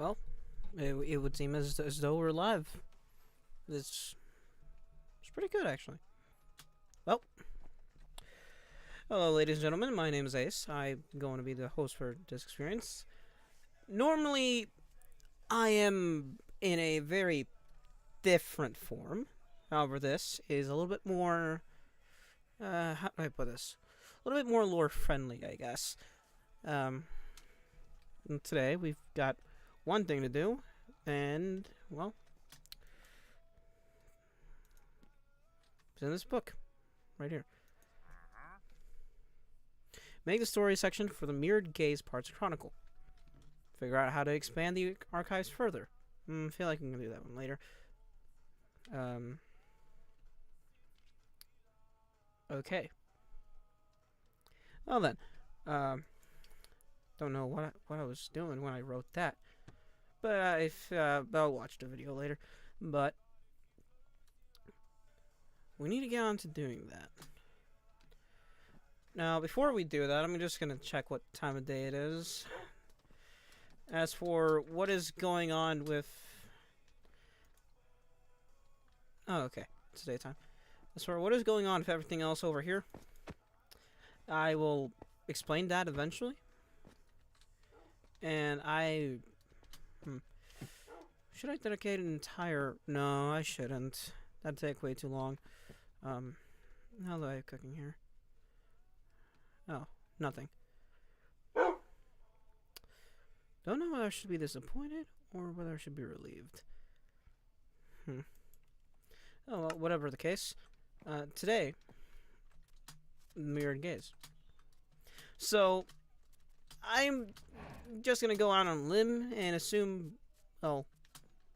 Well, it would seem as though we're live. It's it's pretty good actually. Well, hello, ladies and gentlemen. My name is Ace. I'm going to be the host for this experience. Normally, I am in a very different form. However, this is a little bit more. How do I put this? A little bit more lore friendly, I guess. Um, and today we've got one thing to do, and well, it's in this book right here. Make the story section for the Mirrored Gaze Parts Chronicle. Figure out how to expand the archives further. Feel like I'm gonna do that one later. Okay. Well then, don't know what I was doing when I wrote that, but I'll watch the video later. But we need to get on to doing that. Now, before we do that, I'm just gonna check what time of day it is. As for what is going on with... Oh, okay. It's daytime. As for what is going on with everything else over here, I will explain that eventually. And should I dedicate an entire... No, I shouldn't. That'd take way too long. How do I have cooking here? Oh, nothing. Don't know whether I should be disappointed or whether I should be relieved. Oh, well, whatever the case. Today, Mirrored Gaze. So, I'm just going to go out on a limb and assume, well,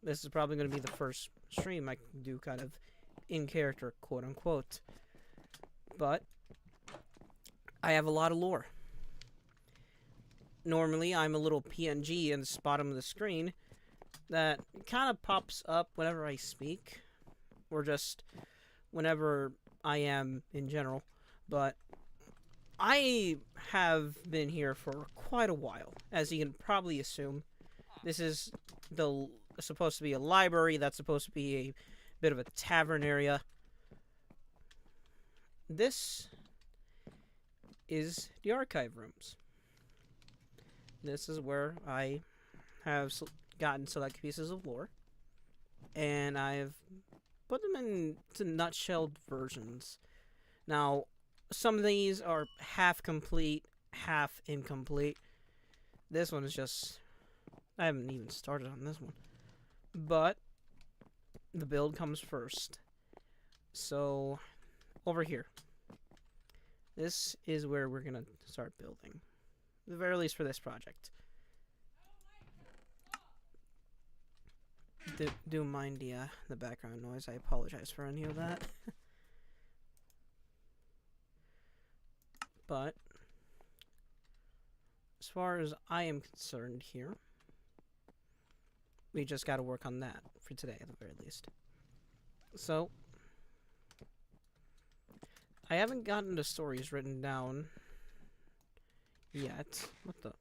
this is probably going to be the first stream I can do kind of in character, quote unquote. But, I have a lot of lore. Normally, I'm a little PNG in the bottom of the screen that kind of pops up whenever I speak, or just whenever I am in general. But I have been here for quite a while, as you can probably assume. This is supposed to be a library. That's supposed to be a bit of a tavern area. This is the archive rooms. This is where I have gotten select pieces of lore, and I've put them into nutshelled versions. Now, some of these are half complete, half incomplete. This one is just... I haven't even started on this one. But the build comes first. So, over here. This is where we're going to start building. At the very least for this project. Do mind the background noise. I apologize for any of that. But as far as I am concerned here, we just got to work on that for today at the very least. So I haven't gotten the stories written down yet. What the?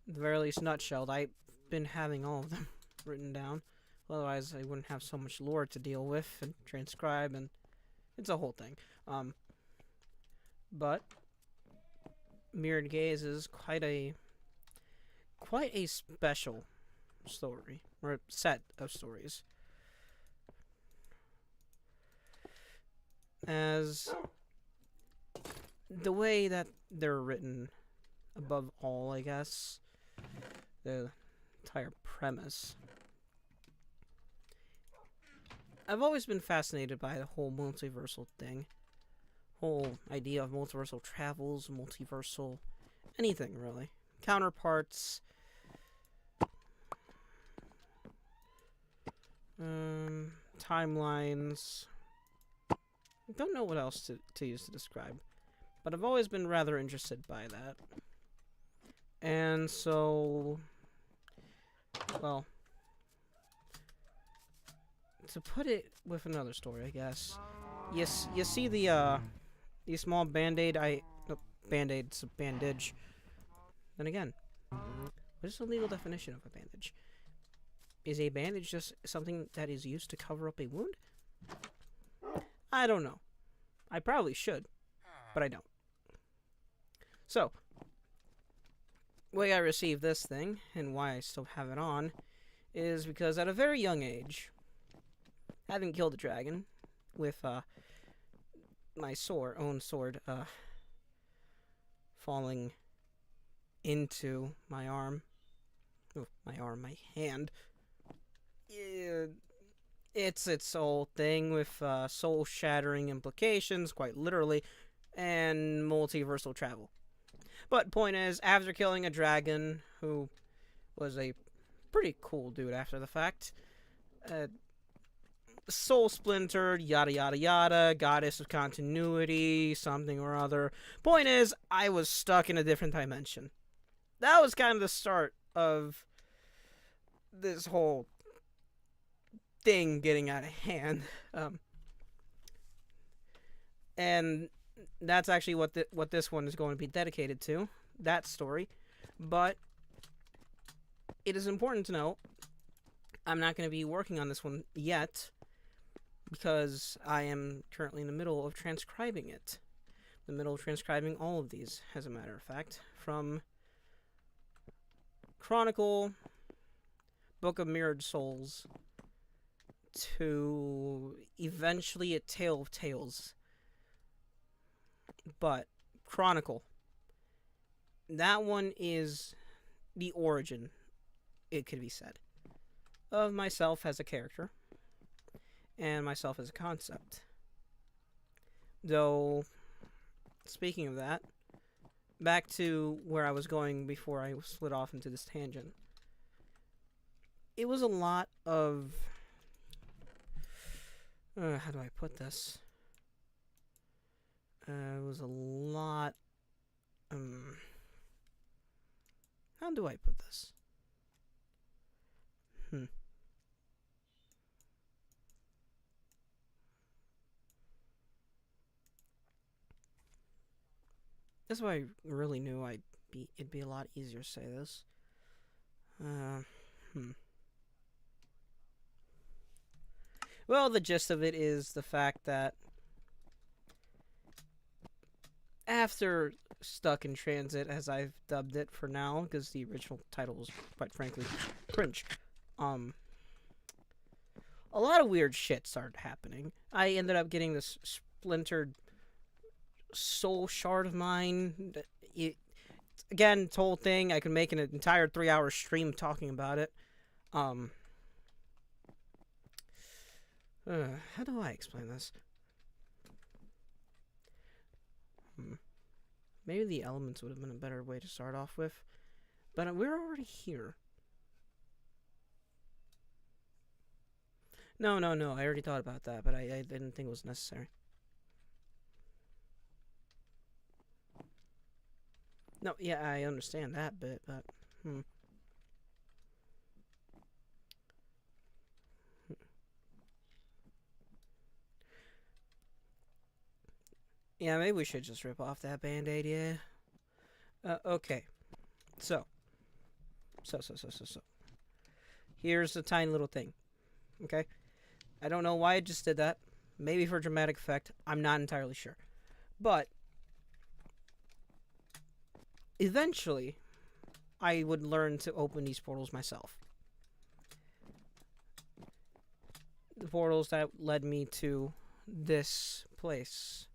At the very least, nutshelled. I've been having all of them written down. Otherwise, I wouldn't have so much lore to deal with and transcribe, and it's a whole thing. But Mirrored Gaze is quite a special story, or a set of stories. As the way that they're written, above all, I guess, the entire premise. I've always been fascinated by the whole multiversal thing. Whole idea of multiversal travels, multiversal anything, really. Counterparts. Timelines. I don't know what else to use to describe. But I've always been rather interested by that. And so... Well... To put it with another story, I guess. You see the small band-aid, bandage, Then again, what is the legal definition of a bandage? Is a bandage just something that is used to cover up a wound? I don't know. I probably should, but I don't. So, the way I received this thing, and why I still have it on, is because at a very young age, having killed a dragon with my own sword falling into my arm, my hand, it's its whole thing with soul-shattering implications, quite literally, and multiversal travel. But point is, after killing a dragon, who was a pretty cool dude after the fact, soul splintered, yada yada yada, goddess of continuity, something or other. Point is, I was stuck in a different dimension. That was kind of the start of this whole thing getting out of hand. And that's actually what this one is going to be dedicated to, that story. But it is important to note, I'm not going to be working on this one yet, because I am currently in the middle of transcribing it. In the middle of transcribing all of these, as a matter of fact, from Chronicle, Book of Mirrored Souls, to eventually A Tale of Tales. But Chronicle, that one is the origin, it could be said, of myself as a character and myself as a concept. Though, speaking of that, back to where I was going before I slid off into this tangent. It was a lot of... how do I put this? It was a lot... how do I put this? That's why I really knew it'd be a lot easier to say this. Well, the gist of it is the fact that after Stuck in Transit, as I've dubbed it for now, because the original title was, quite frankly, cringe, a lot of weird shit started happening. I ended up getting this splintered soul shard of mine. Again, this whole thing, I could make an entire 3-hour stream talking about it. How do I explain this? Maybe the elements would have been a better way to start off with. But we're already here. No. I already thought about that, but I didn't think it was necessary. No, yeah, I understand that bit, but... Yeah, maybe we should just rip off that band-aid, yeah. Okay. So. Here's a tiny little thing. Okay? I don't know why I just did that. Maybe for dramatic effect. I'm not entirely sure. But eventually, I would learn to open these portals myself. The portals that led me to this place.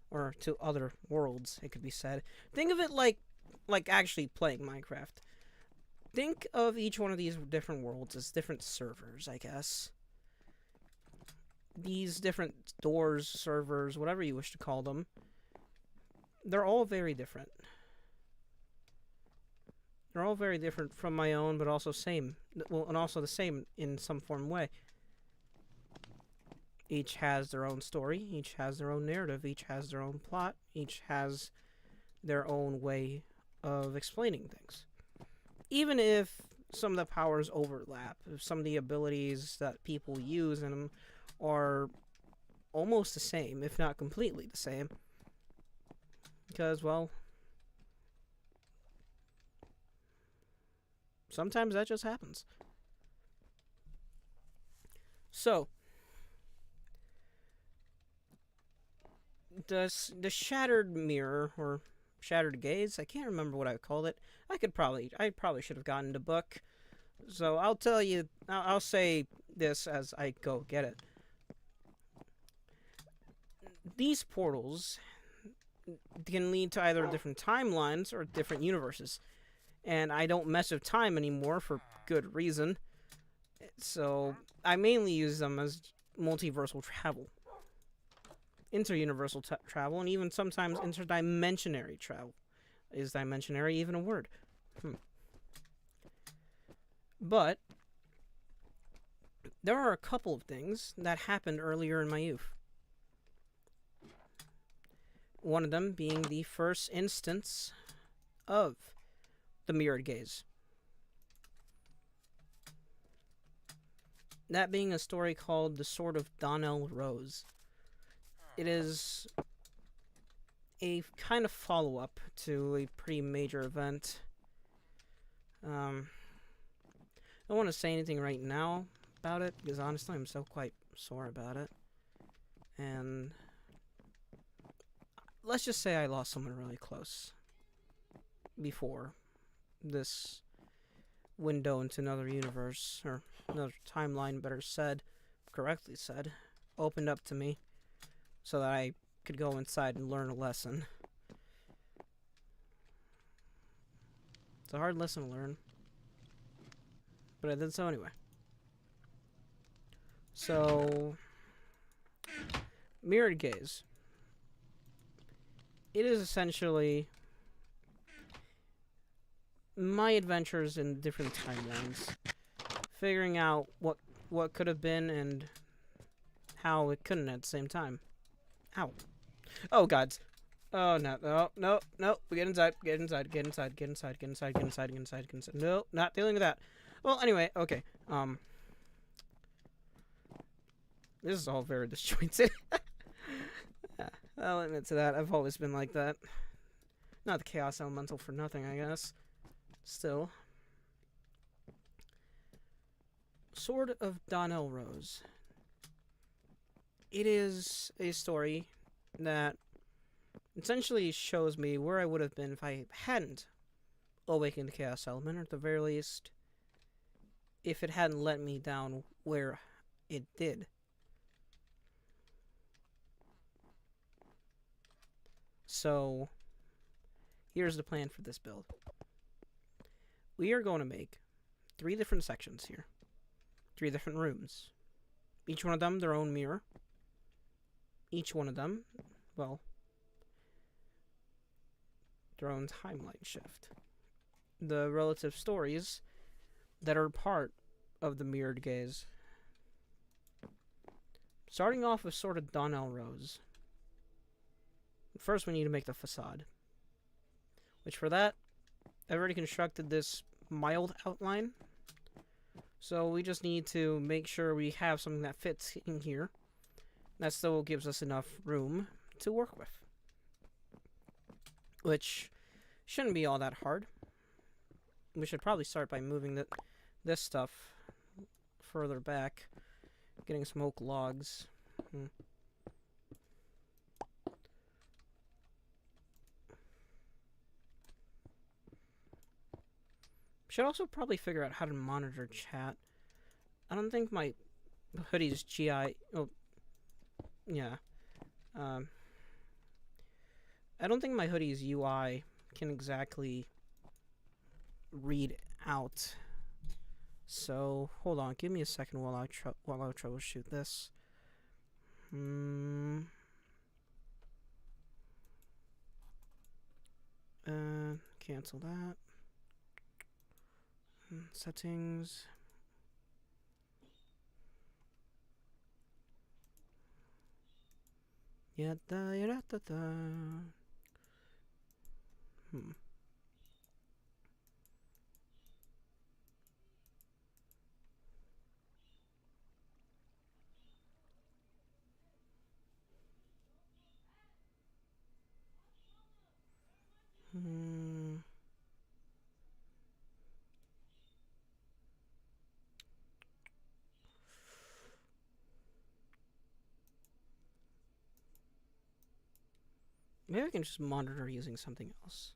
Or to other worlds, it could be said. Think of it like actually playing Minecraft. Think of each one of these different worlds as different servers, I guess. These different doors, servers, whatever you wish to call them, they're all very different. They're all very different from my own, but also same. Well, and also the same in some form way. Each has their own story, each has their own narrative, each has their own plot, each has their own way of explaining things. Even if some of the powers overlap, if some of the abilities that people use in them are almost the same, if not completely the same. Because, well, sometimes that just happens. So, the shattered mirror, or shattered gaze, I can't remember what I called it. I probably should have gotten the book. So I'll tell you, I'll say this as I go get it. These portals can lead to either different timelines or different universes. And I don't mess with time anymore for good reason. So I mainly use them as multiversal travel, interuniversal travel, and even sometimes interdimensionary travel. Is dimensionary even a word? But there are a couple of things that happened earlier in my youth. One of them being the first instance of the mirrored gaze. That being a story called The Sword of Donnell Rose. It is a kind of follow-up to a pretty major event. I don't want to say anything right now about it, because honestly I'm still quite sore about it. And let's just say I lost someone really close before this window into another universe, or another timeline, better said, correctly said, opened up to me so that I could go inside and learn a lesson. It's a hard lesson to learn, but I did so anyway. So, mirrored gaze. It is essentially my adventures in different timelines, figuring out what could have been and how it couldn't at the same time. Ow. Oh, gods. Oh, no. Get inside. No, not dealing with that. Well, anyway, okay. This is all very disjointed. I'll admit to that. I've always been like that. Not the Chaos Elemental for nothing, I guess. Still. Sword of Donnell Rose. It is a story that essentially shows me where I would have been if I hadn't awakened the Chaos Element, or at the very least, if it hadn't let me down where it did. So, here's the plan for this build. We are going to make 3 different sections here. 3 different rooms. Each one of them their own mirror. Each one of them, well, their own timeline shift. The relative stories that are part of the mirrored gaze. Starting off with Sword of Donnell Rose. First we need to make the facade. Which for that, I've already constructed this mild outline. So we just need to make sure we have something that fits in here. That still gives us enough room to work with. Which shouldn't be all that hard. We should probably start by moving this stuff further back. Getting some oak logs. Should also probably figure out how to monitor chat. I don't think my hoodie's GI... Oh, yeah. I don't think my hoodie's UI can exactly read out. So, hold on. Give me a second while I troubleshoot this. Cancel that. Settings. Yada yada da da. Maybe I can just monitor using something else.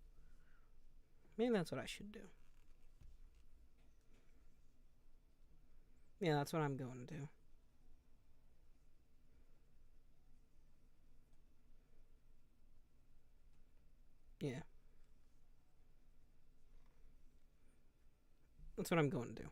Maybe that's what I should do. Yeah, that's what I'm going to do. Yeah. That's what I'm going to do.